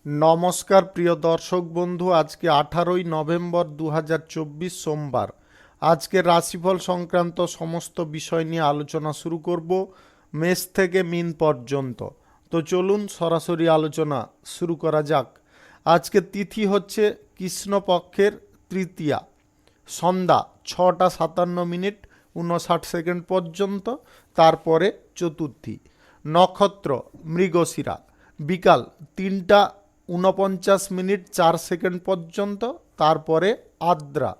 নমস্কার প্রিয় দর্শক বন্ধু, আজকে 18ই নভেম্বর 2024 সোমবার। আজকে রাশিফল সংক্রান্ত সমস্ত বিষয় নিয়ে আলোচনা শুরু করব, মেষ থেকে মীন পর্যন্ত। তো চলুন সরাসরি আলোচনা শুরু করা যাক। আজকে তিথি হচ্ছে কৃষ্ণপক্ষের তৃতীয়া, সন্ধ্যা 6:57 পর্যন্ত, তারপরে চতুর্থী। নক্ষত্র মৃগশিরা, বিকাল 3:49 পর্যন্ত, তারপরে আদ্রা।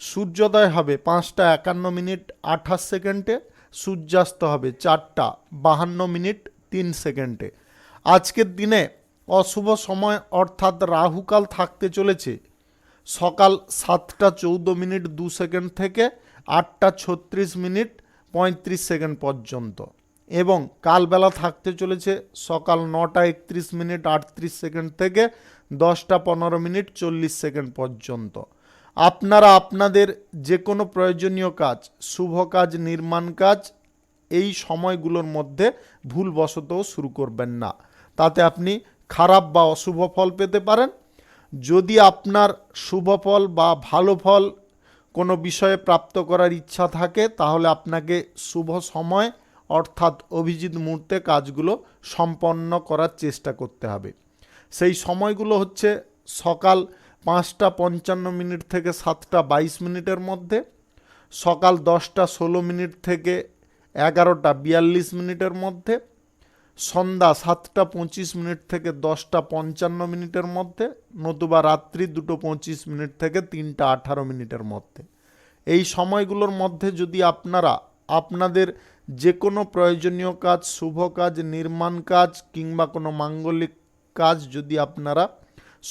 সূর্যোদয় হবে 5:51 সূর্যাস্ত হবে 4:52 আজকের দিনে অশুভ সময় অর্থাৎ রাহুকাল থাকতে চলেছে সকাল 7:14 থেকে 8:36 পর্যন্ত, এবং কালবেলা থাকতে চলেছে সকাল 9:31 থেকে 10:15 পর্যন্ত। আপনারা আপনাদের যে কোনো প্রয়োজনীয় কাজ, শুভ কাজ, নির্মাণ কাজ এই সময়গুলোর মধ্যে ভুলবশতও শুরু করবেন না, তাতে আপনি খারাপ বা অশুভ ফল পেতে পারেন। যদি আপনার শুভ ফল বা ভালো ফল কোনো বিষয়ে প্রাপ্ত করার ইচ্ছা থাকে, তাহলে আপনাকে শুভ সময় অর্থাৎ অভিজিৎ মুহূর্তে কাজগুলো সম্পন্ন করার চেষ্টা করতে হবে। সেই সময়গুলো হচ্ছে সকাল 5:55 থেকে 7:22 মধ্যে, সকাল 10:16 থেকে 11:42 মধ্যে, সন্ধ্যা 7:25 থেকে 10:55 মধ্যে, নতুবা রাত্রি 2:25 থেকে 3:18 মধ্যে। এই সময়গুলোর মধ্যে যদি আপনারা আপনাদের যে কোনো প্রয়োজনীয় কাজ, শুভ কাজ, নির্মাণ কাজ কিংবা কোনো মাঙ্গলিক কাজ যদি আপনারা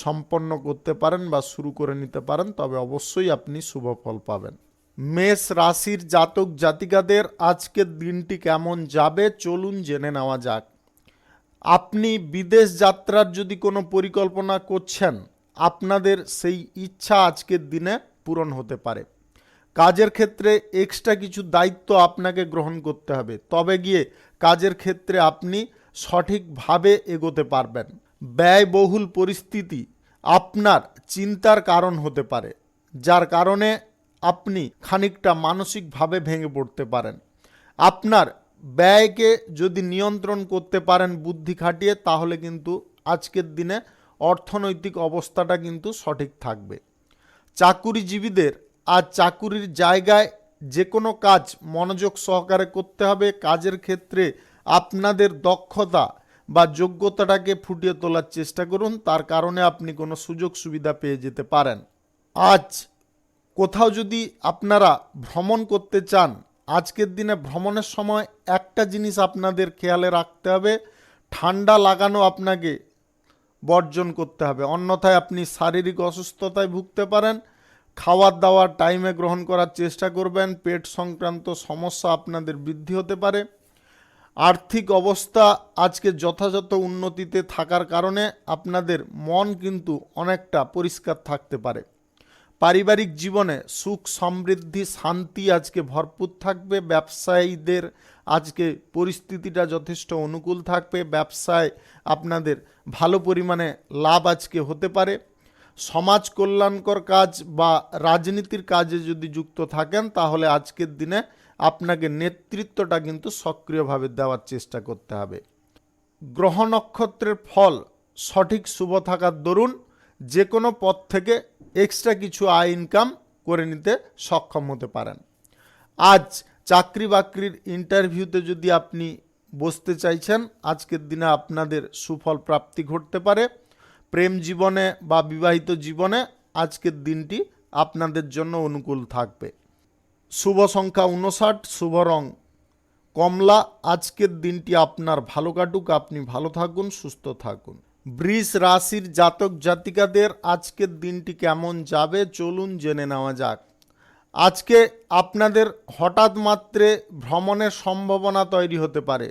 সম্পন্ন করতে পারেন বা শুরু করে নিতে পারেন, তবে অবশ্যই আপনি শুভ ফল পাবেন। মেষ রাশির জাতক জাতিকাদের আজকের দিনটি কেমন যাবে চলুন জেনে নেওয়া যাক। আপনি বিদেশ যাত্রার যদি কোনো পরিকল্পনা করছেন, আপনাদের সেই ইচ্ছা আজকের দিনে পূরণ হতে পারে। কাজের ক্ষেত্রে এক্সট্রা কিছু দায়িত্ব আপনাকে গ্রহণ করতে হবে, তবে গিয়ে কাজের ক্ষেত্রে আপনি সঠিকভাবে এগোতে পারবেন। ব্যয়বহুল পরিস্থিতি আপনার চিন্তার কারণ হতে পারে, যার কারণে আপনি খানিকটা মানসিকভাবে ভেঙে পড়তে পারেন। আপনার ব্যয়কে যদি নিয়ন্ত্রণ করতে পারেন বুদ্ধি খাটিয়ে, তাহলে কিন্তু আজকের দিনে অর্থনৈতিক অবস্থাটা কিন্তু সঠিক থাকবে। চাকুরিজীবীদের আজ চাকুরির জায়গায় যে কোনো কাজ মনোযোগ সহকারে করতে হবে। কাজের ক্ষেত্রে আপনাদের দক্ষতা বা যোগ্যতাটাকে ফুটিয়ে তোলার চেষ্টা করুন, তার কারণে আপনি কোনো সুযোগ সুবিধা পেয়ে যেতে পারেন। আজ কোথাও যদি আপনারা ভ্রমণ করতে চান, আজকের দিনে ভ্রমণের সময় একটা জিনিস আপনাদের খেয়ালে রাখতে হবে, ঠান্ডা লাগানো আপনাকে বর্জন করতে হবে, অন্যথায় আপনি শারীরিক অসুস্থতায় ভুগতে পারেন। খাওয়ার দাওয়ার টাইমে গ্রহণ করার চেষ্টা করবেন, পেট সংক্রান্ত সমস্যা আপনাদের বৃদ্ধি হতে পারে। আর্থিক অবস্থা আজকে যথাযথ উন্নতিতে থাকার কারণে আপনাদের মন কিন্তু অনেকটা পরিষ্কার থাকতে পারে। পারিবারিক জীবনে সুখ সমৃদ্ধি শান্তি আজকে ভরপুর থাকবে। ব্যবসায়ীদের আজকে পরিস্থিতিটা যথেষ্ট অনুকূল থাকবে, ব্যবসায় আপনাদের ভালো পরিমাণে লাভ আজকে হতে পারে। সমাজ কল্যাণকর কাজ বা রাজনীতির কাজে যদি যুক্ত থাকেন, তাহলে আজকের দিনে আপনাকে নেতৃত্বটা কিন্তু সক্রিয়ভাবে দেওয়ার চেষ্টা করতে হবে। গ্রহ নক্ষত্রের ফল সঠিক শুভ থাকার দরুন যে কোনো পথ থেকে এক্সট্রা কিছু আয় ইনকাম করে নিতে সক্ষম হতে পারেন। আজ চাকরি বাকরির ইন্টারভিউতে যদি আপনি বসতে চাইছেন, আজকের দিনে আপনাদের সুফল প্রাপ্তি ঘটতে পারে। প্রেম জীবনে বা বিবাহিত জীবনে আজকের দিনটি আপনাদের জন্য অনুকূল থাকবে। শুভ সংখ্যা 59, শুভ রং কমলা। আজকের দিনটি আপনার ভালো কাটুক, আপনি ভালো থাকুন, সুস্থ থাকুন। বৃষ রাশির জাতক জাতিকাদের আজকের দিনটি কেমন যাবে চলুন জেনে নেওয়া যাক। আজকে আপনাদের হঠাৎ মাত্রে ভ্রমণের সম্ভাবনা তৈরি হতে পারে,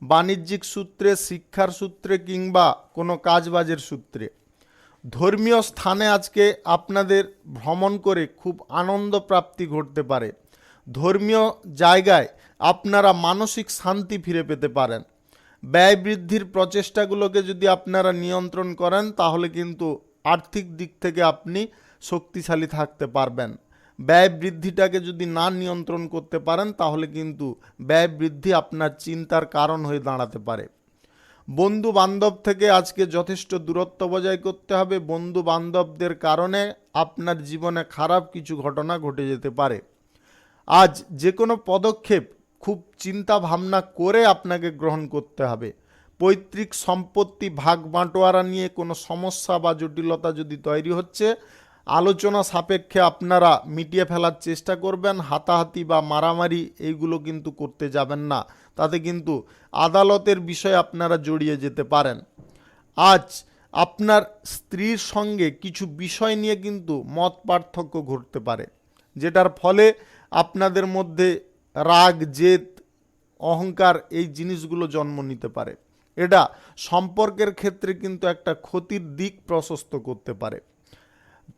বাণিজ্যিক সূত্রে, শিক্ষার সূত্রে কিংবা কোনো কাজবাজের সূত্রে। ধর্মীয় স্থানে আজকে আপনাদের ভ্রমণ করে খুব আনন্দ প্রাপ্তি ঘটতে পারে। ধর্মীয় জায়গায় আপনারা মানসিক শান্তি ফিরে পেতে পারেন। ব্যয় বৃদ্ধির প্রচেষ্টাগুলোকে যদি আপনারা নিয়ন্ত্রণ করেন তাহলে কিন্তু আর্থিক দিক থেকে আপনি শক্তিশালী থাকতে পারবেন। ব্যয় বৃদ্ধিটাকে যদি না নিয়ন্ত্রণ করতে পারেন তাহলে কিন্তু ব্যয় বৃদ্ধি আপনার চিন্তার কারণ হয়ে দাঁড়াতে পারে। বন্ধু বান্ধব থেকে আজকে যথেষ্ট দূরত্ব বজায় করতে হবে। বন্ধু বান্ধবদের কারণে আপনার জীবনে খারাপ কিছু ঘটনা ঘটে যেতে পারে। আজ যে কোনো পদক্ষেপ খুব চিন্তা ভাবনা করে আপনাকে গ্রহণ করতে হবে। পৈতৃক সম্পত্তি ভাগ বাঁটোয়ারা নিয়ে কোনো সমস্যা বা জটিলতা যদি তৈরি হচ্ছে, আলোচনা সাপেক্ষে আপনারা মিটিয়ে ফেলার চেষ্টা করবেন। হাতাহাতি বা মারামারি এইগুলো কিন্তু করতে যাবেন না, তাতে কিন্তু আদালতের বিষয়ে আপনারা জড়িয়ে যেতে পারেন। আজ আপনার স্ত্রীর সঙ্গে কিছু বিষয় নিয়ে কিন্তু মত পার্থক্য ঘটতে পারে, যেটার ফলে আপনাদের মধ্যে রাগ, জেদ, অহংকার এই জিনিসগুলো জন্ম নিতে পারে। এটা সম্পর্কের ক্ষেত্রে কিন্তু একটা ক্ষতির দিক প্রশস্ত করতে পারে।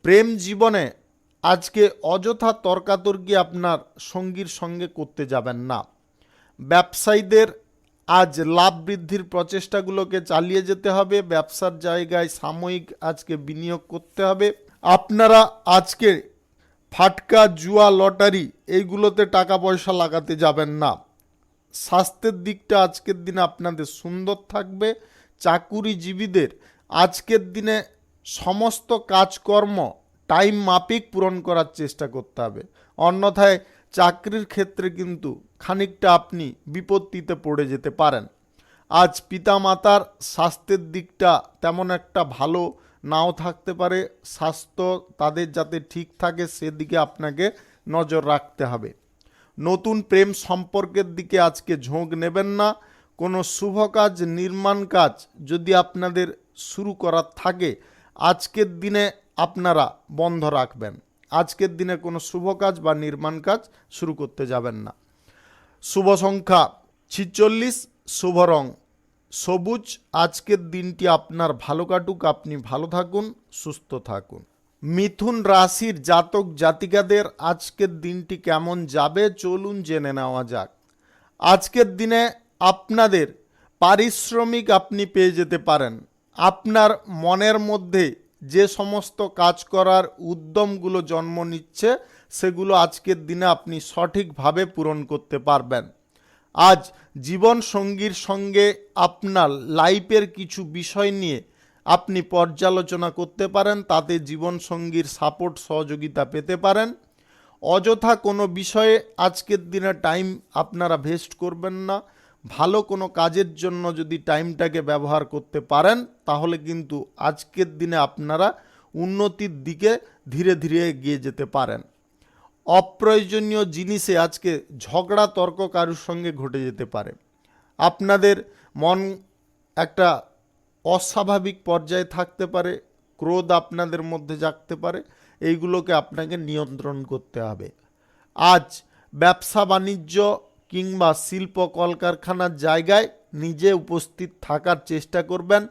প্রেম জীবনে আজকে অযথা তর্কাতর্কি আপনার সঙ্গীর সঙ্গে করতে যাবেন না। ব্যবসায়ীদের আজ লাভ বৃদ্ধির প্রচেষ্টাগুলোকে চালিয়ে যেতে হবে। ব্যবসার জায়গায় সাময়িক আজকে বিনিয়োগ করতে হবে। আপনারা আজকে ফাটকা, জুয়া, লটারি এইগুলোতে টাকা পয়সা লাগাতে যাবেন না। স্বাস্থ্যের দিকটা আজকের দিনে আপনাদের সুন্দর থাকবে। চাকুরিজীবীদের আজকের দিনে সমস্ত কাজকর্ম টাইম মাফিক পূরণ করার চেষ্টা করতে হবে, অন্যথায় চাকরির ক্ষেত্রে কিন্তু খানিকটা আপনি বিপত্তিতে পড়ে যেতে পারেন। আজ পিতামাতার স্বাস্থ্যের দিকটা তেমন একটা ভালো নাও থাকতে পারে। স্বাস্থ্য তাদের যাতে ঠিক থাকে সেদিকে আপনাকে নজর রাখতে হবে। নতুন প্রেম সম্পর্কের দিকে আজকে ঝোঁক নেবেন না। কোনো শুভ কাজ, নির্মাণ কাজ যদি আপনাদের শুরু করার থাকে আজকের দিনে আপনারা বন্ধ রাখবেন। আজকের দিনে কোনো শুভ কাজ বা নির্মাণ কাজ শুরু করতে যাবেন না। শুভ সংখ্যা 46, শুভ রং সবুজ। আজকের দিনটি আপনার ভালো কাটুক, আপনি ভালো থাকুন, সুস্থ থাকুন। মিথুন রাশির জাতক জাতিকাদের আজকের দিনটি কেমন যাবে চলুন জেনে নেওয়া যাক। আজকের দিনে আপনাদের পারিশ্রমিক আপনি পেয়ে যেতে পারেন। আপনার মনের মধ্যে যে সমস্ত কাজ করার উদ্যমগুলো জন্ম নিচ্ছে সেগুলো আজকের দিনে আপনি সঠিকভাবে পূরণ করতে পারবেন। আজ জীবন সঙ্গীর সঙ্গে আপনার লাইফের কিছু বিষয় নিয়ে আপনি পর্যালোচনা করতে পারেন, তাতে জীবনসঙ্গীর সাপোর্ট সহযোগিতা পেতে পারেন। অযথা কোনো বিষয়ে আজকের দিনে টাইম আপনারা ভেস্ট করবেন না। ভালো কোনো কাজের জন্য যদি টাইমটাকে ব্যবহার করতে পারেন তাহলে কিন্তু আজকের দিনে আপনারা উন্নতির দিকে ধীরে ধীরে এগিয়ে যেতে পারেন। অপ্রয়োজনীয় জিনিসে আজকে ঝগড়া তর্ক কারুর সঙ্গে ঘটে যেতে পারে। আপনাদের মন একটা অস্বাভাবিক পর্যায়ে থাকতে পারে, ক্রোধ আপনাদের মধ্যে জাগতে পারে, এইগুলোকে আপনাকে নিয়ন্ত্রণ করতে হবে। আজ ব্যবসা বাণিজ্য কিংবা শিল্প কলকারখানার জায়গায় নিজে উপস্থিত থাকার চেষ্টা করবেন।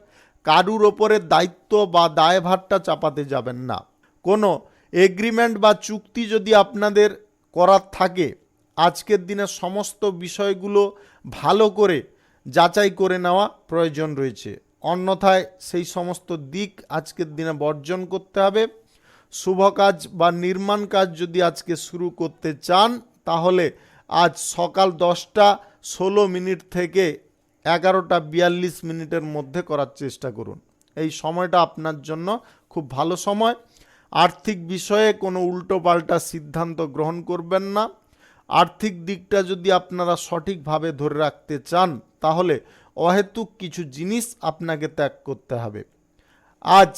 কারুর ওপরে দায়িত্ব বা দায়ভারটা চাপাতে যাবেন না। কোনো এগ্রিমেন্ট বা চুক্তি যদি আপনাদের করার থাকে আজকের দিনে সমস্ত বিষয়গুলো ভালো করে যাচাই করে নেওয়া প্রয়োজন রয়েছে, অন্যথায় সেই সমস্ত দিক আজকের দিনে বর্জন করতে হবে। শুভ কাজ বা নির্মাণ কাজ যদি আজকে শুরু করতে চান তাহলে আজ সকাল 10:16 থেকে 11:42 মধ্যে করার চেষ্টা করুন। এই সময়টা আপনার জন্য খুব ভালো সময়। আর্থিক বিষয়ে কোনো উল্টোপাল্টা সিদ্ধান্ত গ্রহণ করবেন না। আর্থিক দিকটা যদি আপনারা সঠিকভাবে ধরে রাখতে চান তাহলে অহেতুক কিছু জিনিস আপনাকে ত্যাগ করতে হবে। আজ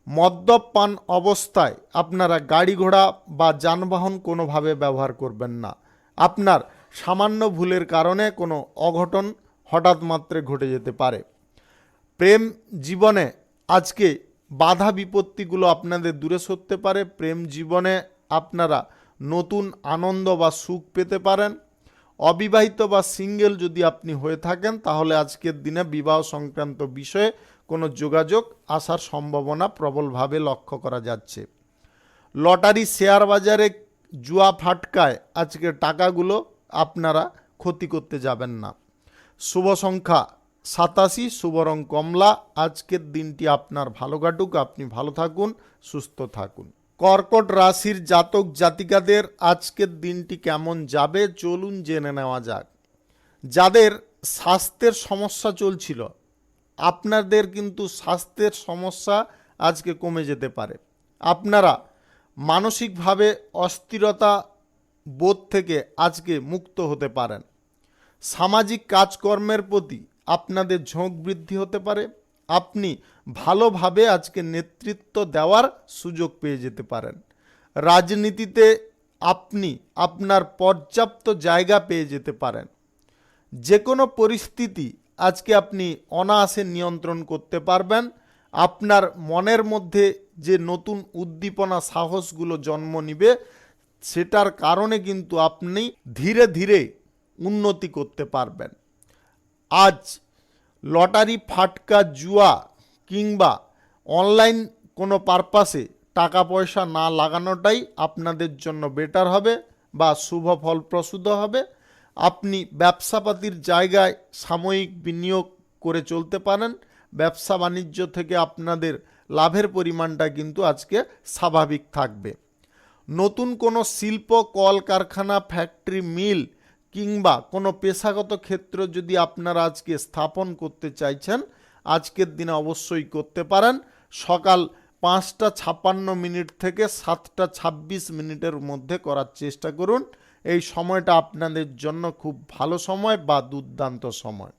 মদ্যপান অবস্থায় আপনারা গাড়ি ঘোড়া বা যানবাহন কোনোভাবে ব্যবহার করবেন না। আপনার সামান্য ভুলের কারণে কোনো অঘটন হঠাৎ মাত্রে ঘটে যেতে পারে। প্রেম জীবনে আজকে বাধা বিপত্তিগুলো আপনাদের দূরে সরতে পারে। প্রেম জীবনে আপনারা নতুন আনন্দ বা সুখ পেতে পারেন। অবিবাহিত বা সিঙ্গেল যদি আপনি হয়ে থাকেন তাহলে আজকের দিনে বিবাহ সংক্রান্ত বিষয়ে কোনো যোগাযোগ আসার সম্ভাবনা প্রবলভাবে লক্ষ্য করা যাচ্ছে। লটারি, শেয়ার বাজারে জুয়া ফাটকায় আজকের টাকাগুলো আপনারা ক্ষতি করতে যাবেন না। শুভ সংখ্যা 87, শুভ রং কমলা। আজকের দিনটি আপনার ভালো কাটুক, আপনি ভালো থাকুন, সুস্থ থাকুন। কর্কট রাশির জাতক জাতিকাদের আজকের দিনটি কেমন যাবে চলুন জেনে নেওয়া যাক। যাদের স্বাস্থ্যের সমস্যা চলছিল, আপনাদের কিন্তু স্বাস্থ্যের সমস্যা আজকে কমে যেতে পারে। আপনারা মানসিকভাবে অস্থিরতা বোধ থেকে আজকে মুক্ত হতে পারেন। সামাজিক কাজকর্মের প্রতি আপনাদের ঝোঁক বৃদ্ধি হতে পারে। আপনি ভালোভাবে আজকে নেতৃত্ব দেওয়ার সুযোগ পেয়ে যেতে পারেন। রাজনীতিতে আপনি আপনার পর্যাপ্ত জায়গা পেয়ে যেতে পারেন। যে কোনো পরিস্থিতি আজকে আপনি অনায়াসে নিয়ন্ত্রণ করতে পারবেন। আপনার মনের মধ্যে যে নতুন উদ্দীপনা সাহসগুলো জন্ম নিবে, সেটার কারণে কিন্তু আপনি ধীরে ধীরে উন্নতি করতে পারবেন। আজ লটারি, ফাটকা, জুয়া কিংবা অনলাইন কোনো পারপাসে টাকা পয়সা না লাগানোটাই আপনাদের জন্য বেটার হবে বা শুভ ফলপ্রসূ হবে। আপনি ব্যবসাপাতির জায়গায় সাময়িক বিনিয়োগ করে চলতে পারেন। ব্যবসা বাণিজ্য থেকে আপনাদের লাভের পরিমাণটা কিন্তু আজকে স্বাভাবিক থাকবে। নতুন কোনো শিল্প, কলকারখানা, ফ্যাক্টরি, মিল কিংবা কোনো পেশাগত ক্ষেত্র যদি আপনারা আজকে স্থাপন করতে চাইছেন, আজকের দিনে অবশ্যই করতে পারেন। সকাল 5:56 থেকে 7:26 মধ্যে করার চেষ্টা করুন। এই সময়টা আপনাদের জন্য খুব ভালো সময় বা দুর্দান্ত সময়।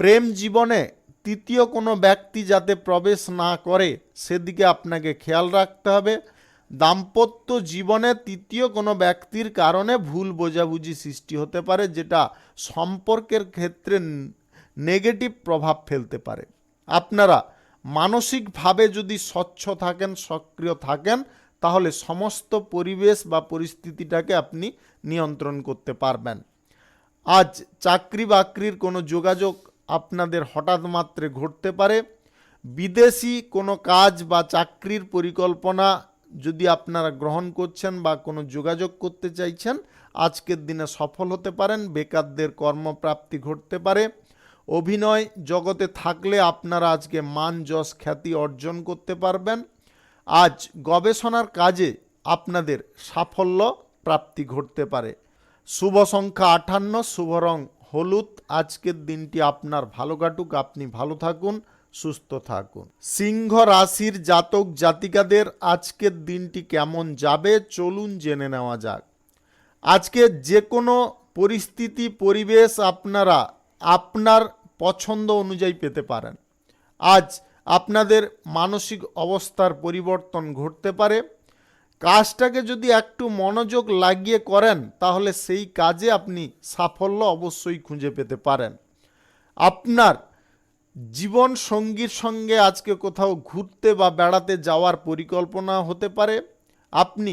প্রেম জীবনে তৃতীয় কোনো ব্যক্তি যাতে প্রবেশ না করে সেদিকে আপনাকে খেয়াল রাখতে হবে। দাম্পত্য জীবনে তৃতীয় কোনো ব্যক্তির কারণে ভুল বোঝাবুঝি সৃষ্টি হতে পারে, যেটা সম্পর্কের ক্ষেত্রে নেগেটিভ প্রভাব ফেলতে পারে। আপনারা মানসিকভাবে যদি স্বচ্ছ থাকেন, সক্রিয় থাকেন, তাহলে সমস্ত পরিবেশ বা পরিস্থিতিটাকে আপনি নিয়ন্ত্রণ করতে পারবেন। আজ চাকরি বাকরির কোনো যোগাযোগ আপনাদের হঠাৎ মাত্রে ঘটতে পারে। বিদেশি কোনো কাজ বা চাকরির পরিকল্পনা যদি আপনারা গ্রহণ করছেন বা কোনো যোগাযোগ করতে চাইছেন, আজকের দিনে সফল হতে পারেন। বেকারদের কর্মপ্রাপ্তি ঘটতে পারে। অভিনয় জগতে থাকলে আপনারা আজকে মান, যশ, খ্যাতি অর্জন করতে পারবেন। আজ গবেষণার কাজে আপনাদের সাফল্য প্রাপ্তি ঘটতে পারে। শুভ সংখ্যা 58, শুভ রং হলুদ। আজকের দিনটি আপনার ভালো কাটুক, আপনি ভালো থাকুন, সুস্থ থাকুন। সিংহ রাশির জাতক জাতিকাদের আজকের দিনটি কেমন যাবে চলুন জেনে নেওয়া যাক। আজকে যে কোনো পরিস্থিতি, পরিবেশ আপনারা আপনার পছন্দ অনুযায়ী পেতে পারেন। আজ আপনাদের মানসিক অবস্থার পরিবর্তন ঘটতে পারে। কাজটাকে যদি একটু মনোযোগ লাগিয়ে করেন, তাহলে সেই কাজে আপনি সাফল্য অবশ্যই খুঁজে পেতে পারেন। আপনার জীবন সঙ্গীর সঙ্গে আজকে কোথাও ঘুরতে বা বেড়াতে যাওয়ার পরিকল্পনা হতে পারে। আপনি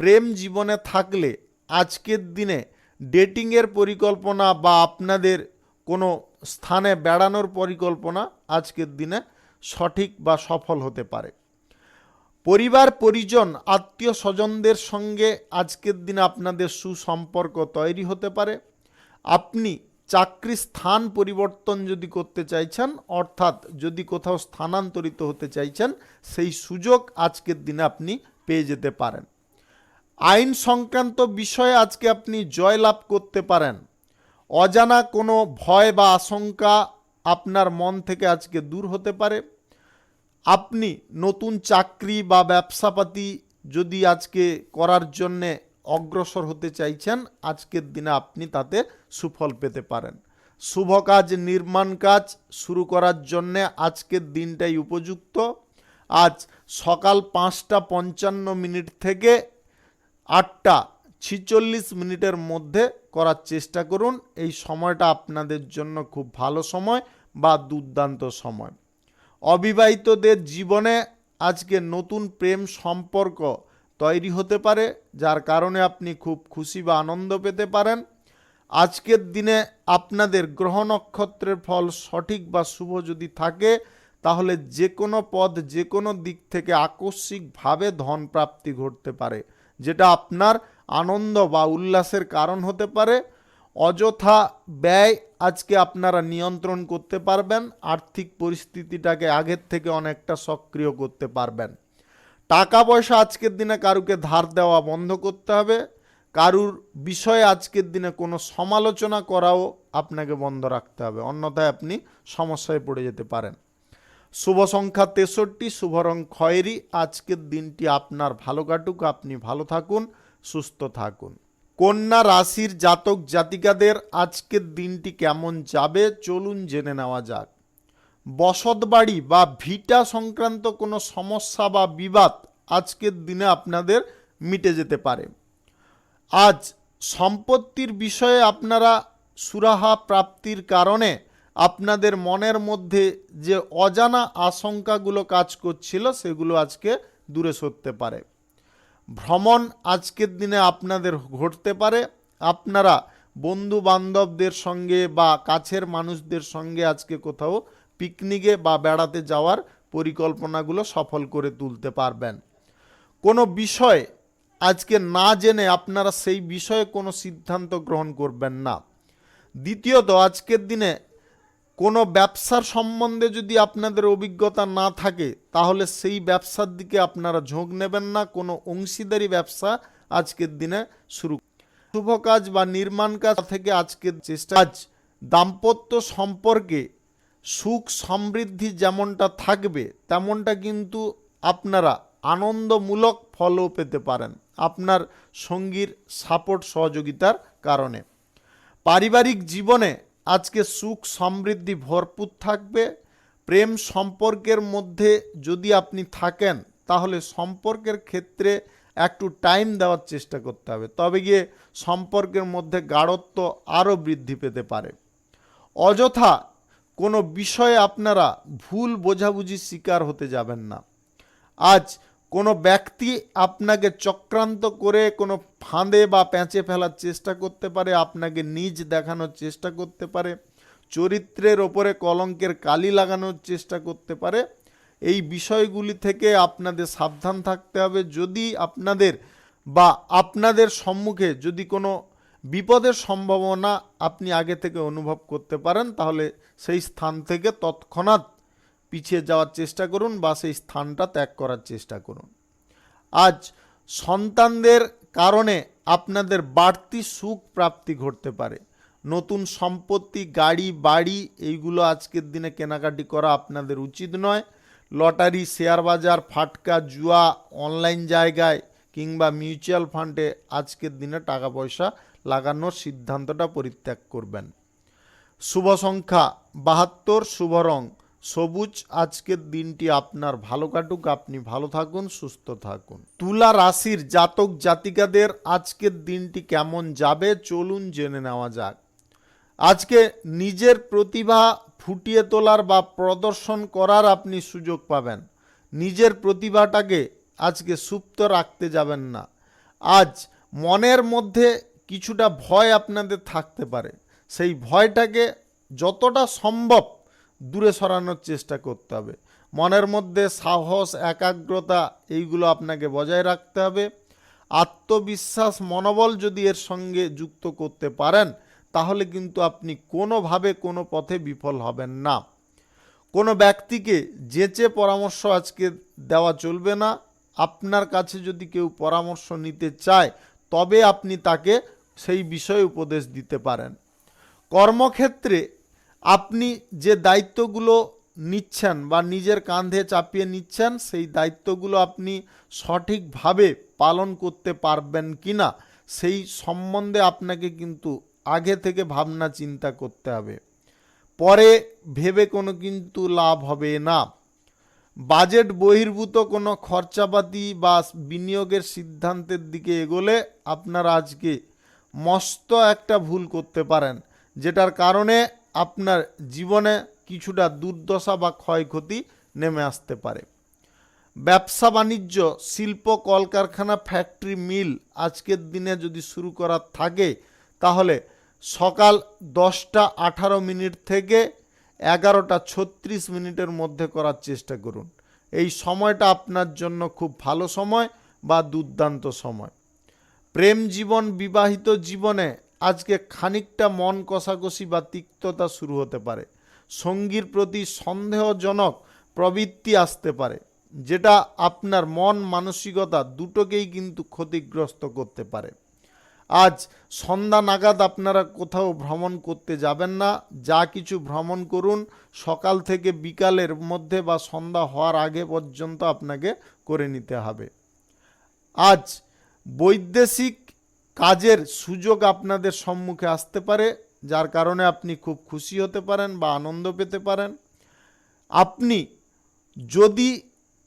প্রেম জীবনে থাকলে আজকের দিনে ডেটিংয়ের পরিকল্পনা বা আপনাদের কোনো স্থানে বেড়ানোর পরিকল্পনা আজকের দিনে সঠিক বা সফল হতে পারে। পরিবার পরিজন, আত্মীয় স্বজনদের সঙ্গে আজকের দিনে আপনাদের সুসম্পর্ক তৈরি হতে পারে। আপনি চাকরি স্থান পরিবর্তন যদি করতে চাইছেন, অর্থাৎ যদি কোথাও স্থানান্তরিত হতে চাইছেন, সেই সুযোগ আজকের দিনে আপনি পেয়ে যেতে পারেন। আইন সংক্রান্ত বিষয়ে আজকে আপনি জয়লাভ করতে পারেন। অজানা কোনো ভয় বা আশঙ্কা আপনার মন থেকে আজকে দূর হতে পারে। আপনি নতুন চাকরি বা ব্যবসাপাতি যদি আজকে করার জন্যে অগ্রসর হতে চাইছেন, আজকের দিনে আপনি তাতে সুফল পেতে পারেন। শুভ কাজ, নির্মাণ কাজ শুরু করার জন্যে আজকের দিনটাই উপযুক্ত। আজ সকাল 5:55 থেকে 8:46 মধ্যে করার চেষ্টা করুন। এই সময়টা আপনাদের জন্য খুব ভালো সময় বা দুর্দান্ত সময়। অবিবাহিতদের জীবনে আজকে নতুন প্রেম সম্পর্ক তৈরি হতে পারে, যার কারণে আপনি খুব খুশি বা আনন্দ পেতে পারেন। আজকের দিনে আপনাদের গ্রহ নক্ষত্রের ফল সঠিক বা শুভ যদি থাকে, তাহলে যে কোনো পদ, যে কোনো দিক থেকে আকস্মিকভাবে ধন প্রাপ্তি ঘটতে পারে, যেটা আপনার আনন্দ বা উল্লাসের কারণ হতে পারে। অযথা ব্যয় আজকে আপনারা নিয়ন্ত্রণ করতে পারবেন, আর্থিক পরিস্থিতিটাকে আগের থেকে অনেকটা সক্রিয় করতে পারবেন। টাকা পয়সা আজকের দিনে কারুকে ধার দেওয়া বন্ধ করতে হবে, কারুর বিষয়ে আজকের দিনে কোনো সমালোচনা করাও আপনাকে বন্ধ রাখতে হবে, অন্যথায় আপনি সমস্যায় পড়ে যেতে পারেন। শুভ সংখ্যা 63, শুভ রং খয়েরি। আজকের দিনটি আপনার ভালো কাটুক, আপনি ভালো থাকুন, সুস্থ থাকুন। কন্যা রাশির জাতক জাতিকাদের আজকের দিনটি কেমন যাবে চলুন জেনে নেওয়া যাক। বসতবাড়ি বা ভিটা সংক্রান্ত কোনো সমস্যা বা বিবাদ আজকের দিনে আপনাদের মিটে যেতে পারে। আজ সম্পত্তির বিষয়ে আপনারা সুরাহা প্রাপ্তির কারণে আপনাদের মনের মধ্যে যে অজানা আশঙ্কাগুলো কাজ করছিল সেগুলো আজকে দূরে সরতে পারে। ভ্রমণ আজকের দিনে আপনাদের ঘটতে পারে। আপনারা বন্ধু বান্ধবদের সঙ্গে বা কাছের মানুষদের সঙ্গে আজকে কোথাও পিকনিকে বা বেড়াতে যাওয়ার পরিকল্পনাগুলো সফল করে তুলতে পারবেন। কোনো বিষয় আজকে না জেনে আপনারা সেই বিষয়ে কোনো সিদ্ধান্ত গ্রহণ করবেন না। দ্বিতীয়ত, আজকের দিনে কোনো ব্যবসার সম্বন্ধে যদি আপনাদের অভিজ্ঞতা না থাকে তাহলে সেই ব্যবসার দিকে আপনারা ঝোঁক নেবেন না। কোনো অংশীদারি ব্যবসা আজকের দিনে শুরু, শুভ কাজ বা নির্মাণ কাজ থেকে আজকের চেষ্টা। আজ দাম্পত্য সম্পর্কে সুখ সমৃদ্ধি যেমনটা থাকবে তেমনটা কিন্তু আপনারা আনন্দমূলক ফলও পেতে পারেন আপনার সঙ্গীর সাপোর্ট সহযোগিতার কারণে। পারিবারিক জীবনে আজকে সুখ সমৃদ্ধি ভরপুর থাকবে। প্রেম সম্পর্কের মধ্যে যদি আপনি থাকেন তাহলে সম্পর্কের ক্ষেত্রে একটু টাইম দেওয়ার চেষ্টা করতে হবে, তবে গিয়ে সম্পর্কের মধ্যে গাঢ়ত্ব আরও বৃদ্ধি পেতে পারে। অযথা কোনো বিষয়ে আপনারা ভুল বোঝাবুঝির শিকার হতে যাবেন না। আজ কোনো ব্যক্তি আপনাকে চক্রান্ত করে কোনো ফাঁদে বা প্যাঁচে ফেলার চেষ্টা করতে পারে, আপনাকে নিজ দেখানোর চেষ্টা করতে পারে, চরিত্রের ওপরে কলঙ্কের কালি লাগানোর চেষ্টা করতে পারে। এই বিষয়গুলি থেকে আপনাদের সাবধান থাকতে হবে। যদি আপনাদের সম্মুখে যদি কোনো বিপদের সম্ভাবনা আপনি আগে থেকে অনুভব করতে পারেন তাহলে সেই স্থান থেকে তৎক্ষণাৎ পিছিয়ে যাওয়ার চেষ্টা করুন বা সেই স্থানটা ত্যাগ করার চেষ্টা করুন। আজ সন্তানদের কারণে আপনাদের বাড়তি সুখ প্রাপ্তি ঘটতে পারে। নতুন সম্পত্তি, গাড়ি, বাড়ি এইগুলো আজকের দিনে কেনাকাটি করা আপনাদের উচিত নয়। লটারি, শেয়ার বাজার, ফাটকা, জুয়া, অনলাইন জায়গায় কিংবা মিউচুয়াল ফান্ডে আজকের দিনে টাকা পয়সা লাগানোর সিদ্ধান্তটা পরিত্যাগ করবেন। শুভ সংখ্যা 72, শুভ রং সবুজ। আজকের দিনটি আপনার ভালো কাটুক, আপনি ভালো থাকুন, সুস্থ থাকুন। তুলা রাশির জাতক জাতিকাদের আজকের দিনটি কেমন যাবে চলুন জেনে নেওয়া যাক। আজকে নিজের প্রতিভা ফুটিয়ে তোলার বা প্রদর্শন করার আপনি সুযোগ পাবেন। নিজের প্রতিভাটাকে আজকে সুপ্ত রাখতে যাবেন না। আজ মনের মধ্যে কিছুটা ভয় আপনাদের থাকতে পারে, সেই ভয়টাকে যতটা সম্ভব দূরে সরানোর চেষ্টা করতে হবে। মনের মধ্যে সাহস, একাগ্রতা এইগুলো আপনাকে বজায় রাখতে হবে। আত্মবিশ্বাস, মনোবল যদি এর সঙ্গে যুক্ত করতে পারেন তাহলে কিন্তু আপনি কোনোভাবে কোনো পথে বিফল হবেন না। কোনো ব্যক্তিকে যেচে পরামর্শ আজকে দেওয়া চলবে না। আপনার কাছে যদি কেউ পরামর্শ নিতে চায় তবে আপনি তাকে সেই বিষয়ে উপদেশ দিতে পারেন। কর্মক্ষেত্রে আপনি যে দায়িত্বগুলো নিচ্ছেন বা নিজের কাঁধে চাপিয়ে নিচ্ছেন সেই দায়িত্বগুলো আপনি সঠিকভাবে পালন করতে পারবেন কিনা সেই সম্বন্ধে আপনাকে কিন্তু আগে থেকে ভাবনা চিন্তা করতে হবে। পরে ভেবে কোনো কিন্তু লাভ হবে না। বাজেট বহির্ভূত কোনো খরচাপাতি বা বিনিয়োগের সিদ্ধান্তের দিকে এগোলে আপনারা আজকে মস্ত একটা ভুল করতে পারেন, যেটার কারণে আপনার জীবনে কিছুটা দুর্দশা বা ক্ষয়ক্ষতি নেমে আসতে পারে। ব্যবসা বাণিজ্য, শিল্প, কলকারখানা, ফ্যাক্টরি, মিল আজকের দিনে যদি শুরু করার থাকে তাহলে সকাল 10:18 থেকে 11:36 মধ্যে করার চেষ্টা করুন। এই সময়টা আপনার জন্য খুব ভালো সময় বা দুর্দান্ত সময়। প্রেম জীবন, বিবাহিত জীবনে আজকে খানিকটা মন কষাকষি বা তিক্ততা শুরু হতে পারে। সঙ্গীর প্রতি সন্দেহজনক প্রবৃত্তি আসতে পারে, যেটা আপনার মন মানসিকতা দুটোকেই কিন্তু ক্ষতিগ্রস্ত করতে পারে। আজ সন্ধ্যা নাগাদ আপনারা কোথাও ভ্রমণ করতে যাবেন না। যা কিছু ভ্রমণ করুন সকাল থেকে বিকালের মধ্যে বা সন্ধ্যা হওয়ার আগে পর্যন্ত আপনাকে করে নিতে হবে। আজ বৈদেশিক কাজের সুযোগ আপনাদের সম্মুখে আসতে পারে, যার কারণে আপনি খুব খুশি হতে পারেন বা আনন্দ পেতে পারেন। আপনি যদি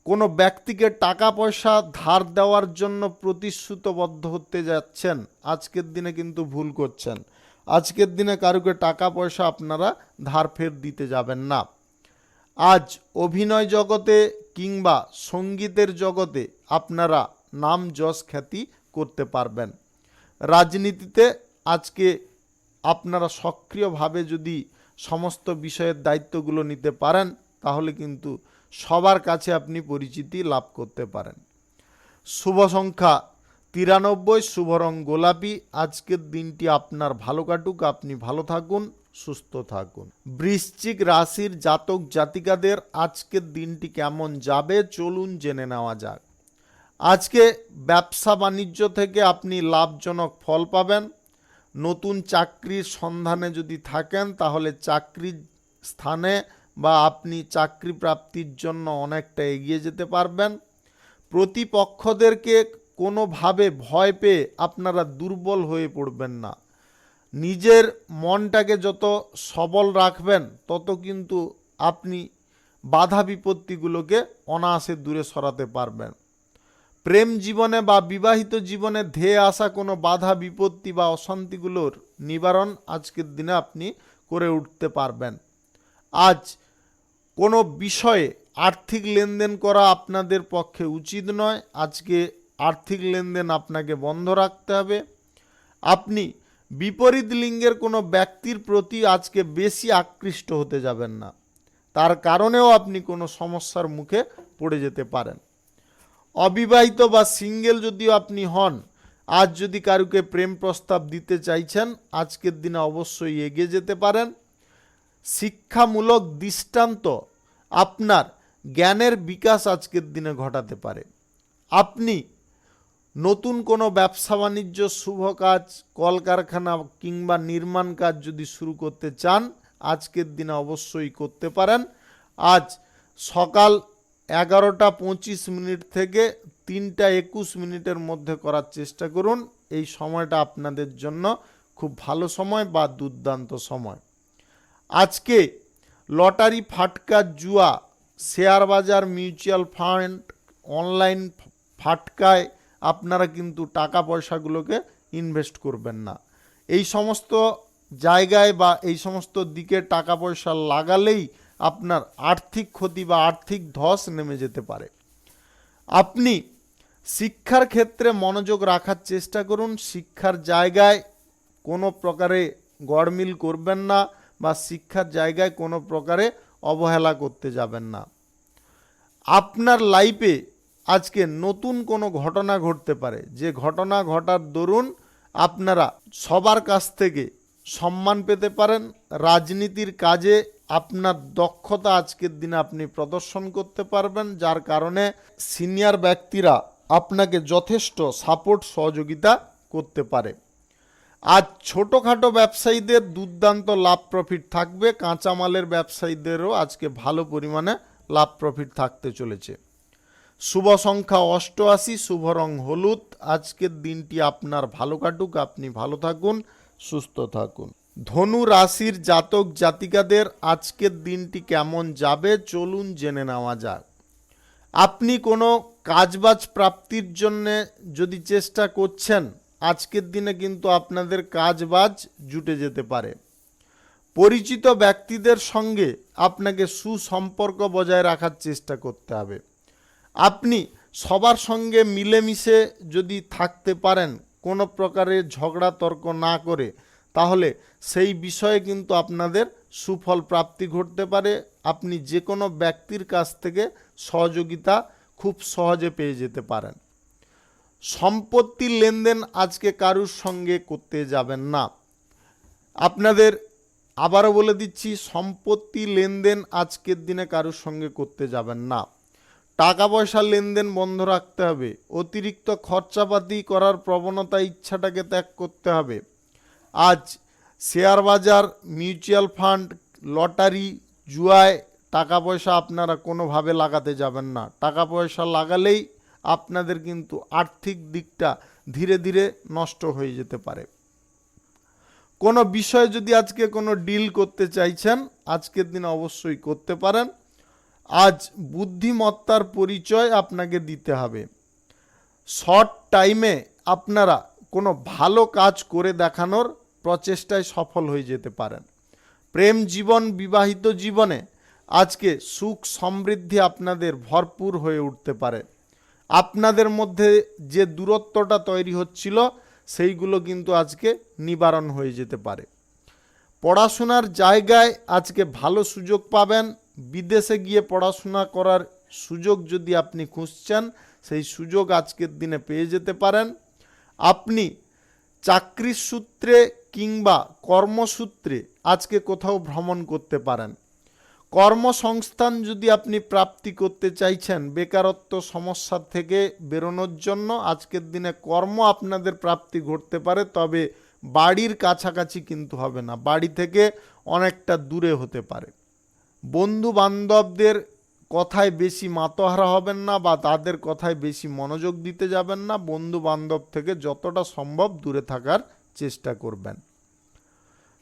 কোনো ব্যক্তিকে টাকা পয়সা ধার দেওয়ার জন্য প্রতিশ্রুতবদ্ধ হতে যাচ্ছেন, আজকের দিনে কিন্তু ভুল করছেন। আজকের দিনে কারুকে টাকা পয়সা আপনারা ধার ফের দিতে যাবেন না। আজ অভিনয় জগতে কিংবা সঙ্গীতের জগতে আপনারা নাম যশ খ্যাতি করতে পারবেন। রাজনীতিতে আজকে আপনারা সক্রিয়ভাবে যদি সমস্ত বিষয়ের দায়িত্বগুলো নিতে পারেন, তাহলে কিন্তু সবার কাছে আপনি পরিচিতি লাভ করতে পারেন। শুভ সংখ্যা 93, শুভ রং গোলাপি। আজকের দিনটি আপনার ভালো কাটুক, আপনি ভালো থাকুন, সুস্থ থাকুন। বৃশ্চিক রাশির জাতক জাতিকাদের আজকের দিনটি কেমন যাবে চলুন জেনে নেওয়া যাক। আজকে ব্যবসা বাণিজ্য থেকে আপনি লাভজনক ফল পাবেন। নতুন চাকরির সন্ধানে যদি থাকেন তাহলে চাকরির স্থানে বা আপনি চাকরি প্রাপ্তির জন্য অনেকটা এগিয়ে যেতে পারবেন। প্রতিপক্ষদেরকে কোনোভাবে ভয় পেয়ে আপনারা দুর্বল হয়ে পড়বেন না। নিজের মনটাকে যত সবল রাখবেন তত কিন্তু আপনি বাধা বিপত্তিগুলোকে অনায়াসে দূরে সরাতে পারবেন। প্রেম জীবনে বা বিবাহিত জীবনে ধেয়ে আসা কোনো বাধা বিপত্তি বা অশান্তিগুলোর নিবারণ আজকের দিনে আপনি করে উঠতে পারবেন। আজ কোনো বিষয়ে আর্থিক লেনদেন করা আপনাদের পক্ষে উচিত নয়। আজকে আর্থিক লেনদেন আপনাকে বন্ধ রাখতে হবে। আপনি বিপরীত লিঙ্গের কোনো ব্যক্তির প্রতি আজকে বেশি আকৃষ্ট হতে যাবেন না, তার কারণেও আপনি কোনো সমস্যার মুখে পড়ে যেতে পারেন। অবিবাহিত বা সিঙ্গেল যদিও আপনি হন, আজ যদি কারুকে প্রেম প্রস্তাব দিতে চাইছেন, আজকের দিনে অবশ্যই এগিয়ে যেতে পারেন। শিক্ষামূলক দৃষ্টান্ত আপনার জ্ঞানের বিকাশ আজকের দিনে ঘটাতে পারে। আপনি নতুন কোনো ব্যবসা বাণিজ্য, শুভ কাজ, কলকারখানা কিংবা নির্মাণ কাজ যদি শুরু করতে চান, আজকের দিনে অবশ্যই করতে পারেন। আজ সকাল 11:25 থেকে 3:21 মধ্যে করার চেষ্টা করুন। এই সময়টা আপনাদের জন্য খুব ভালো সময় বা দুর্দান্ত সময়। আজকে লটারি, ফাটকা, জুয়া, শেয়ার বাজার, মিউচুয়াল ফান্ড, অনলাইন ফাটকায় আপনারা কিন্তু টাকা পয়সাগুলোকে ইনভেস্ট করবেন না। এই সমস্ত জায়গায় বা এই সমস্ত দিকে টাকা পয়সা লাগালেই আপনার আর্থিক ক্ষতি বা আর্থিক ধস নেমে যেতে পারে। আপনি শিক্ষার ক্ষেত্রে মনোযোগ রাখার চেষ্টা করুন। শিক্ষার জায়গায় কোনো প্রকারে গড়মিল করবেন না বা শিক্ষার জায়গায় কোনো প্রকারে অবহেলা করতে যাবেন না। আপনার লাইফে আজকে নতুন কোনো ঘটনা ঘটতে পারে, যে ঘটনা ঘটার দরুন আপনারা সবার কাছ থেকে সম্মান পেতে পারেন। রাজনীতির কাজে আপনার দক্ষতা আজকের দিনে আপনি প্রদর্শন করতে পারবেন, যার কারণে সিনিয়র ব্যক্তিরা আপনাকে যথেষ্ট সাপোর্ট সহযোগিতা করতে পারে। আজ ছোটোখাটো ব্যবসায়ীদের দুর্দান্ত লাভ প্রফিট থাকবে। কাঁচামালের ব্যবসায়ীদেরও আজকে ভালো পরিমাণে লাভ প্রফিট থাকতে চলেছে। শুভ সংখ্যা 88, শুভ রং হলুদ। আজকের দিনটি আপনার ভালো কাটুক, আপনি ভালো থাকুন, সুস্থ থাকুন। ধনু রাশির জাতক জাতিকাদের আজকের দিনটি কেমন যাবে চলুন জেনে নেওয়া যাক। আপনি কোনো কাজবাজ প্রাপ্তির জন্যে যদি চেষ্টা করছেন, আজকের দিনে কিন্তু আপনাদের কাজবাজ জুটে যেতে পারে। পরিচিত ব্যক্তিদের সঙ্গে আপনাকে সুসম্পর্ক বজায় রাখার চেষ্টা করতে হবে। আপনি সবার সঙ্গে মিলেমিশে যদি থাকতে পারেন, কোনো প্রকারের ঝগড়া তর্ক না করে, তাহলে সেই বিষয়ে কিন্তু আপনাদের সুফল প্রাপ্তি ঘটতে পারে। আপনি যে কোনো ব্যক্তির কাছ থেকে সহযোগিতা খুব সহজে পেয়ে যেতে পারেন। সম্পত্তির লেনদেন আজকে কারুর সঙ্গে করতে যাবেন না। আপনাদের আবারও বলে দিচ্ছি, সম্পত্তি লেনদেন আজকের দিনে কারোর সঙ্গে করতে যাবেন না। টাকা পয়সার লেনদেন বন্ধ রাখতে হবে। অতিরিক্ত খরচাপাতি করার প্রবণতা, ইচ্ছাটাকে ত্যাগ করতে হবে। আজ শেয়ার বাজার, মিউচুয়াল ফান্ড, লটারি, জুয়ায় টাকা পয়সা আপনারা কোনোভাবে লাগাতে যাবেন না। টাকা পয়সা লাগালেই আপনাদের কিন্তু আর্থিক দিকটা ধীরে ধীরে নষ্ট হয়ে যেতে পারে। কোনো বিষয়ে যদি আজকে কোনো ডিল করতে চাইছেন, আজকের দিনে অবশ্যই করতে পারেন। আজ বুদ্ধিমত্তার পরিচয় আপনাকে দিতে হবে। শর্ট টাইমে আপনারা কোনো ভালো কাজ করে দেখানোর প্রচেষ্টায় সফল হয়ে যেতে পারেন। প্রেম জীবন, বিবাহিত জীবনে আজকে সুখ সমৃদ্ধি আপনাদের ভরপুর হয়ে উঠতে পারে। আপনাদের মধ্যে যে দূরত্বটা তৈরি হচ্ছিল, সেইগুলো কিন্তু আজকে নিবারণ হয়ে যেতে পারে। পড়াশোনার জায়গায় আজকে ভালো সুযোগ পাবেন। বিদেশে গিয়ে পড়াশোনা করার সুযোগ যদি আপনি খুঁজছেন, সেই সুযোগ আজকের দিনে পেয়ে যেতে পারেন। আপনি চাকরির সূত্রে কিংবা কর্মসূত্রে আজকে কোথাও ভ্রমণ করতে পারেন। কর্মসংস্থান যদি আপনি প্রাপ্তি করতে চাইছেন, বেকারত্ব সমস্যা থেকে বেরোনোর জন্য আজকের দিনে কর্ম আপনাদের প্রাপ্তি ঘটতে পারে, তবে বাড়ির কাছাকাছি কিন্তু হবে না, বাড়ি থেকে অনেকটা দূরে হতে পারে। বন্ধু বান্ধবদের কথায় বেশি মাতোহারা হবেন না বা তাদের কথায় বেশি মনোযোগ দিতে যাবেন না। বন্ধু বান্ধব থেকে যতটা সম্ভব দূরে থাকার চেষ্টা করবেন।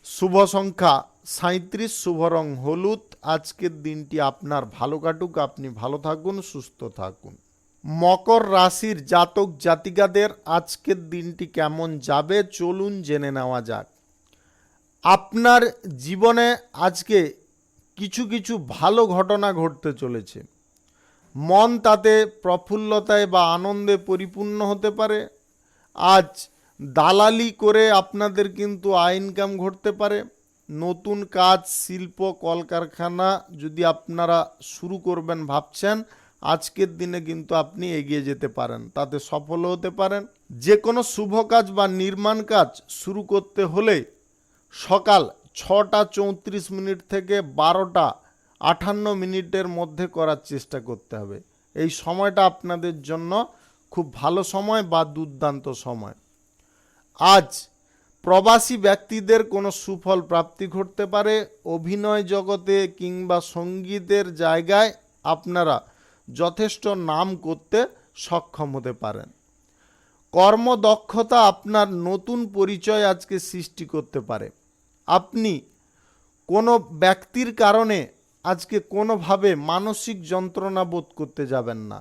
শুভ সংখ্যা 37, শুভ রং হলুদ। আজকের দিনটি আপনার ভালো কাটুক, আপনি ভালো থাকুন, সুস্থ থাকুন। মকর রাশির জাতক জাতিকাদের আজকের দিনটি কেমন যাবে চলুন জেনে নেওয়া যাক। আপনার জীবনে আজকে কিছু কিছু ভালো ঘটনা ঘটতে চলেছে। মন তাতে প্রফুল্লতায় বা আনন্দে পরিপূর্ণ হতে পারে। আজ দালালি করে আপনাদের কিন্তু আয় ইনকাম ঘটতে পারে। নতুন কাজ, শিল্প, কলকারখানা যদি আপনারা শুরু করবেন ভাবছেন, আজকের দিনে কিন্তু আপনি এগিয়ে যেতে পারেন, তাতে সফল হতে পারেন। যে কোনো শুভ কাজ বা নির্মাণ কাজ শুরু করতে হলে সকাল 6:34 থেকে 12:58 মধ্যে করার চেষ্টা করতে হবে। এই সময়টা আপনাদের জন্য খুব ভালো সময় বা দুর্দান্ত সময়। আজ প্রবাসী ব্যক্তিদের কোনো সুফল প্রাপ্তি ঘটতে পারে। অভিনয় জগতে কিংবা সঙ্গীতের জায়গায় আপনারা যথেষ্ট নাম করতে সক্ষম হতে পারেন। কর্মদক্ষতা আপনার নতুন পরিচয় আজকে সৃষ্টি করতে পারে। আপনি কোনো ব্যক্তির কারণে আজকে কোনোভাবে মানসিক যন্ত্রণা বোধ করতে যাবেন না।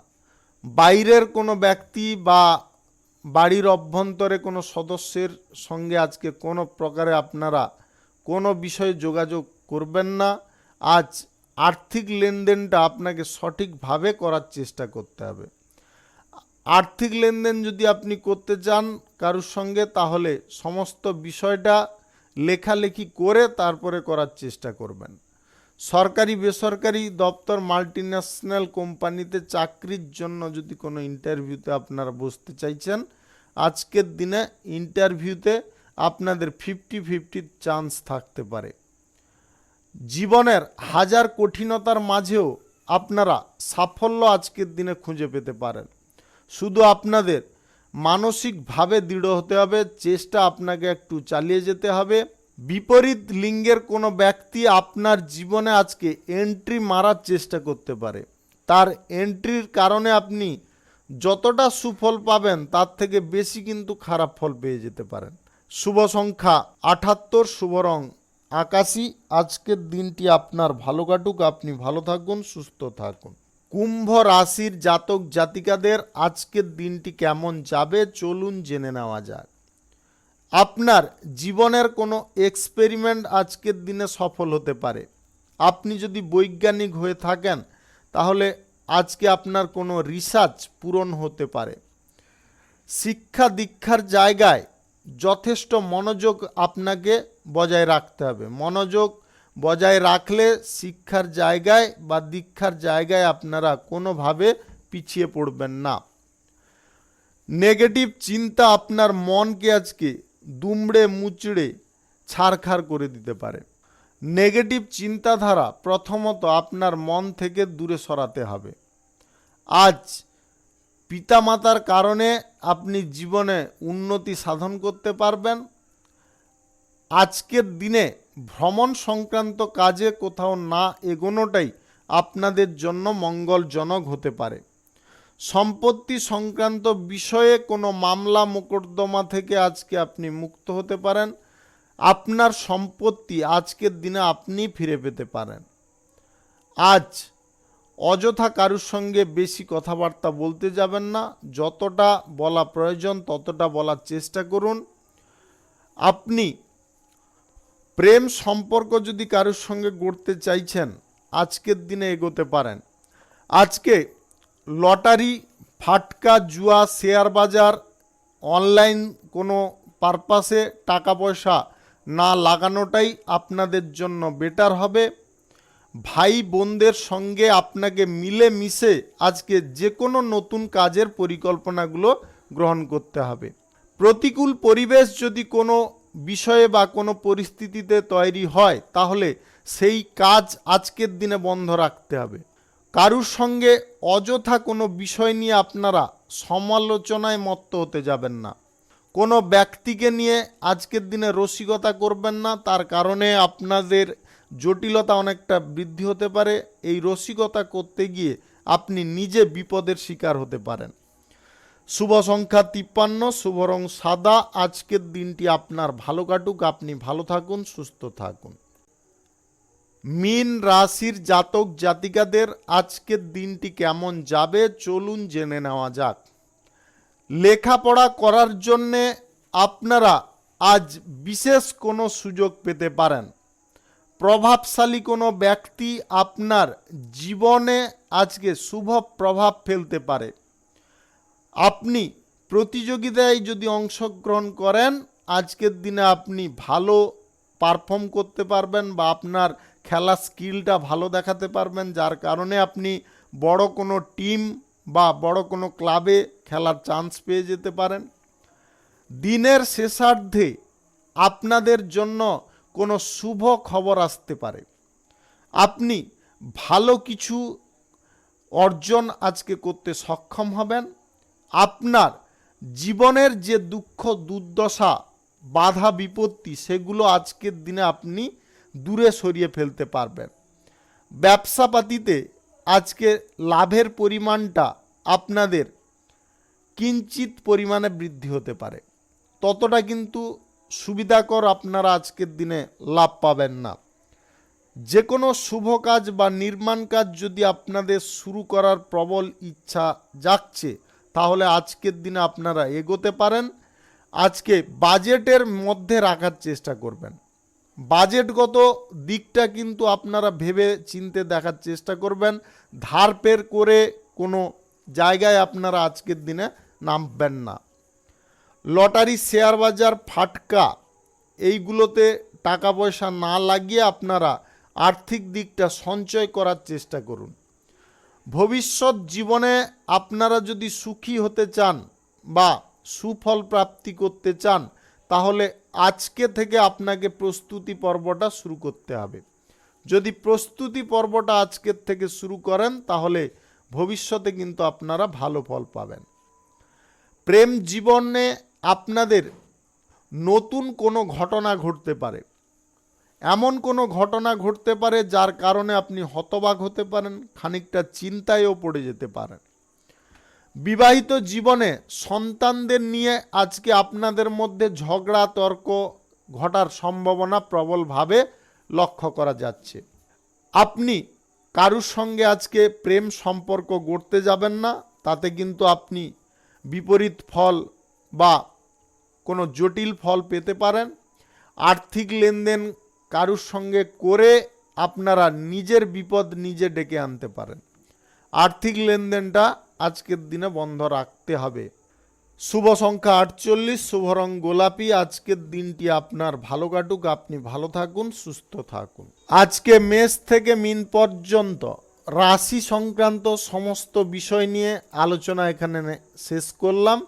বাইরের কোনো ব্যক্তি বা বাড়ির অভ্যন্তরে কোনো সদস্যের সঙ্গে আজকে কোনো প্রকারে আপনারা কোনো বিষয়ে যোগাযোগ করবেন না। আজ আর্থিক লেনদেনটা আপনাকে সঠিকভাবে করার চেষ্টা করতে হবে। আর্থিক লেনদেন যদি আপনি করতে চান কারোর সঙ্গে, তাহলে সমস্ত বিষয়টা লেখালেখি করে তারপরে করার চেষ্টা করবেন। সরকারি বেসরকারি দপ্তর, মাল্টিন্যাশনাল কোম্পানিতে চাকরির জন্য যদি কোনো ইন্টারভিউতে আপনারা বসতে চাইছেন, আজকের দিনে ইন্টারভিউতে আপনাদের 50-50 চান্স থাকতে পারে। জীবনের হাজার কঠিনতার মাঝেও আপনারা সাফল্য আজকের দিনে খুঁজে পেতে পারেন। শুধু আপনাদের মানসিকভাবে দৃঢ় হতে হবে, চেষ্টা আপনাকে একটু চালিয়ে যেতে হবে। বিপরীত লিঙ্গের কোনো ব্যক্তি আপনার জীবনে আজকে এন্ট্রি মারার চেষ্টা করতে পারে। তার এন্ট্রির কারণে আপনি যতটা সুফল পাবেন তার থেকে বেশি কিন্তু খারাপ ফল পেয়ে যেতে পারেন। শুভ সংখ্যা 78, শুভ রং আকাশী। আজকের দিনটি আপনার ভালো কাটুক, আপনি ভালো থাকুন, সুস্থ থাকুন। কুম্ভ রাশির জাতক জাতিকাদের আজকের দিনটি কেমন যাবে চলুন জেনে নেওয়া যাক। আপনার জীবনের কোনো এক্সপেরিমেন্ট আজকের দিনে সফল হতে পারে। আপনি যদি বৈজ্ঞানিক হয়ে থাকেন, তাহলে আজকে আপনার কোনো রিসার্চ পূরণ হতে পারে। শিক্ষা দীক্ষার জায়গায় যথেষ্ট মনোযোগ আপনাকে বজায় রাখতে হবে। মনোযোগ বজায় রাখলে শিক্ষার জায়গায় বা দীক্ষার জায়গায় আপনারা কোনোভাবে পিছিয়ে পড়বেন না। নেগেটিভ চিন্তা আপনার মনকে আজকে দুমড়ে মুচড়ে ছারখার করে দিতে পারে। নেগেটিভ চিন্তাধারা প্রথমত আপনার মন থেকে দূরে সরাতে হবে। আজ পিতামাতার কারণে আপনি জীবনে উন্নতি সাধন করতে পারবেন। আজকের দিনে ভ্রমণ সংক্রান্ত কাজে কোথাও না এগোনোটাই আপনাদের জন্য মঙ্গলজনক হতে পারে। সম্পত্তি সংক্রান্ত বিষয়ে কোনো মামলা মোকদ্দমা থেকে আজকে আপনি মুক্ত হতে পারেন। আপনার সম্পত্তি আজকের দিনে আপনি ফিরে পেতে পারেন। আজ অযথা কারুর সঙ্গে বেশি কথাবার্তা বলতে যাবেন না, যতটা বলা প্রয়োজন ততটা বলার চেষ্টা করুন। আপনি প্রেম সম্পর্ক যদি কারুর সঙ্গে গড়তে চাইছেন, আজকের দিনে এগোতে পারেন। আজকে লটারি, ফাটকা, জুয়া, শেয়ার বাজার, অনলাইন কোনো পারপাসে টাকা পয়সা না লাগানোটাই আপনাদের জন্য বেটার হবে। ভাই বোনদের সঙ্গে আপনাকে মিলে মিশে আজকে যে কোনো নতুন কাজের পরিকল্পনাগুলো গ্রহণ করতে হবে। প্রতিকূল পরিবেশ যদি কোনো বিষয়ে বা কোনো পরিস্থিতিতে তৈরি হয়, তাহলে সেই কাজ আজকের দিনে বন্ধ রাখতে হবে। কারুর সঙ্গে অযথা কোনো বিষয় নিয়ে আপনারা সমালোচনায় মত্ত হতে যাবেন না। কোনো ব্যক্তিকে নিয়ে আজকের দিনে রসিকতা করবেন না, তার কারণে আপনাদের জটিলতা অনেকটা বৃদ্ধি হতে পারে। এই রসিকতা করতে গিয়ে আপনি নিজে বিপদের শিকার হতে পারেন। শুভ সংখ্যা 53, শুভ রং সাদা। আজকের দিনটি আপনার ভালো কাটুক, আপনি ভালো থাকুন, সুস্থ থাকুন। মীন রাশির জাতক জাতিকাদের আজকের দিনটি কেমন যাবে চলুন জেনে নেওয়া যাক। লেখাপড়া করার জন্যে আপনারা আজ বিশেষ কোনো সুযোগ পেতে পারেন। প্রভাবশালী কোনো ব্যক্তি আপনার জীবনে আজকে শুভ প্রভাব ফেলতে পারে। আপনি প্রতিযোগিতায় যদি অংশগ্রহণ করেন, আজকের দিনে আপনি ভালো পারফর্ম করতে পারবেন বা আপনার খেলার স্কিলটা ভালো দেখাতে পারবেন, যার কারণে আপনি বড় কোনো টিম বা বড় কোনো ক্লাবে খেলার চান্স পেয়ে যেতে পারেন। দিনের শেষার্ধে আপনাদের জন্য কোনো শুভ খবর আসতে পারে। আপনি ভালো কিছু অর্জন আজকে করতে সক্ষম হবেন। আপনার জীবনের যে দুঃখ দুর্দশা বাধা বিপত্তি, সেগুলো আজকের দিনে আপনি দূরে সরিয়ে ফেলতে পারবেন। ব্যবসাপাতিতে আজকে লাভের পরিমাণটা আপনাদের কিঞ্চিত পরিমাণে বৃদ্ধি হতে পারে, ততটা কিন্তু সুবিধাকর আপনারা আজকের দিনে লাভ পাবেন না। যে কোনো শুভ কাজ বা নির্মাণ কাজ যদি আপনাদের শুরু করার প্রবল ইচ্ছা জাগছে, তাহলে আজকের দিনে আপনারা এগোতে পারেন। আজকে বাজেটের মধ্যে রাখার চেষ্টা করবেন। বাজেটগত দিকটা কিন্তু আপনারা ভেবে চিন্তে দেখার চেষ্টা করবেন। ধারপের করে কোনো জায়গায় আপনারা আজকের দিনে নামবেন না। লটারি, শেয়ার বাজার, ফাটকা এইগুলোতে টাকা পয়সা না লাগিয়ে আপনারা আর্থিক দিকটা সঞ্চয় করার চেষ্টা করুন। ভবিষ্যৎ জীবনে আপনারা যদি সুখী হতে চান বা সুফল প্রাপ্তি করতে চান, তাহলে আজকে থেকে আপনাকে প্রস্তুতি পর্বটা শুরু করতে হবে। যদি প্রস্তুতি পর্বটা আজকের থেকে শুরু করেন, তাহলে ভবিষ্যতে কিন্তু আপনারা ভালো ফল পাবেন। প্রেম জীবনে আপনাদের নতুন কোনো ঘটনা ঘটতে পারে। এমন কোনো ঘটনা ঘটতে পারে যার কারণে আপনি হতবাক হতে পারেন, খানিকটা চিন্তায়ও পড়ে যেতে পারেন। বিবাহিত জীবনে সন্তানদের নিয়ে আজকে আপনাদের মধ্যে ঝগড়া তর্ক ঘটার সম্ভাবনা প্রবলভাবে লক্ষ্য করা যাচ্ছে। আপনি কারুর সঙ্গে আজকে প্রেম সম্পর্ক গড়তে যাবেন না, তাতে কিন্তু আপনি বিপরীত ফল বা কোনো জটিল ফল পেতে পারেন। আর্থিক লেনদেন কারুর সঙ্গে করে আপনারা নিজের বিপদ নিজে ডেকে আনতে পারেন। আর্থিক লেনদেনটা আজকের দিনে বন্ধ রাখতে হবে। শুভ সংখ্যা 48, শুভ রং গোলাপি। আজকের দিনটি আপনার ভালো কাটুক, আপনি ভালো থাকুন, সুস্থ থাকুন। আজকে মেষ থেকে মীন পর্যন্ত রাশি সংক্রান্ত সমস্ত বিষয় নিয়ে আলোচনা এখানে শেষ করলাম।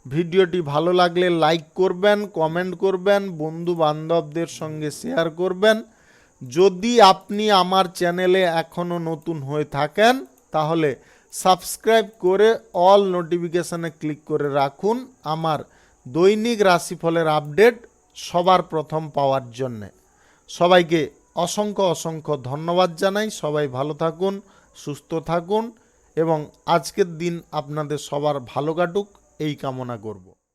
ভিডিওটি ভালো লাগলে লাইক করবেন, কমেন্ট করবেন, বন্ধু বান্ধবদের সঙ্গে শেয়ার করবেন। যদি আপনি আমার চ্যানেলে এখনও নতুন হয়ে থাকেন তাহলে সাবস্ক্রাইব করে অল নোটিফিকেশানে ক্লিক করে রাখুন আমার দৈনিক রাশিফলের আপডেট সবার প্রথম পাওয়ার জন্যে। সবাইকে অসংখ্য অসংখ্য ধন্যবাদ জানাই। সবাই ভালো থাকুন, সুস্থ থাকুন এবং আজকের দিন আপনাদের সবার ভালো কাটুক এই কামনা করব।